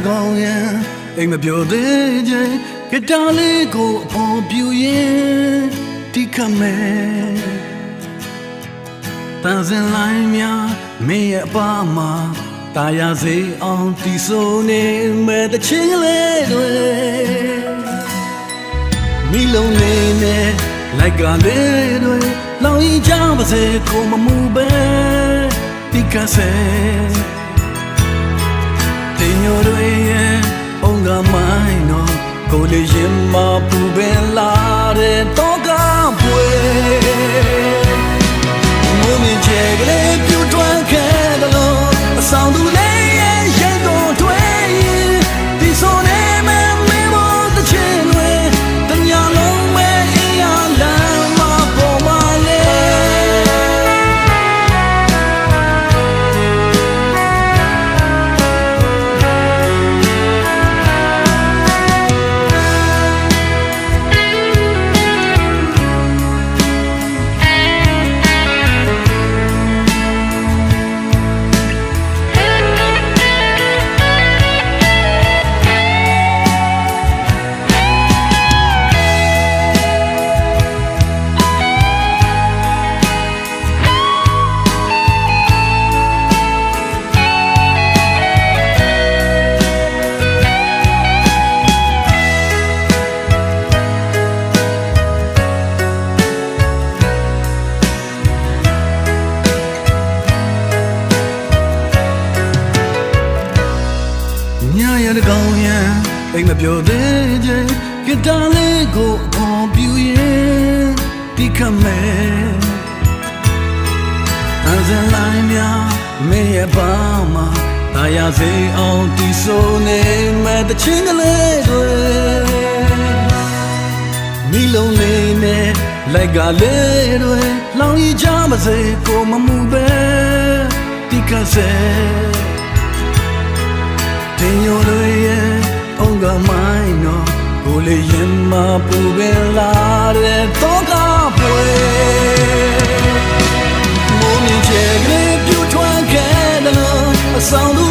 ကောင်ရန်အိမ်မပြောသေးခြင်းဂီတာလေးကိုအပေါ်ပြူရင်တိခတ်မယ်တန်စင်လိုင်းများမင်းရဲ့အပါမှာတာယာစေအောင်တီဆိုနေမဲ့တချင်းလေးတွေမိလုံးလေးနဲ့လိုက်ကလေးတွေလောင်ရင်ကြပါစေကိုမမှုပဲတိခတ်စေတင်ညိုတွေရဲ့အုံကမိုင်းတော့ကိုလေးရင်မပူပင်လာတဲ့တော့ကပွေမုံမြင့်ချဲကလေးပြူထွန်းခဲ့တယ်လို့အဆောင်သူလေးရဲ့ရင်ကိုတွေ့ရင်ဒီဆိုနေမဲ့မင်းဘောတချင်တွေတညာလုံးမဲ့အရာလမ်းမပေါ်မလဲရတဲ့ကောင်ရန်အိမ်မပြောသေးခြင်းဂီတာလေးကိုအပေါ်ပြူရင်တိခတ်မယ်အစင်လိုင်းများမင်းရဲ့ဘာမှတာယာစေအောင်တီဆိုနေမဲ့တချင်းကလေးတွေမိလုံးလေးနဲ့လိုက်ကလေးတွေလောင်ရကြမစေကိုမမှုပဲတိခတ်စေတင်ညိုတွေရဲ့အုံကမိုင်းတော့ကိုလေးရင်မပူပင်လာတဲ့တော့ကပွေမုံမြင့်ချဲကလေးပြူထွန်းခဲ့တယ်လို့အဆောင်သူ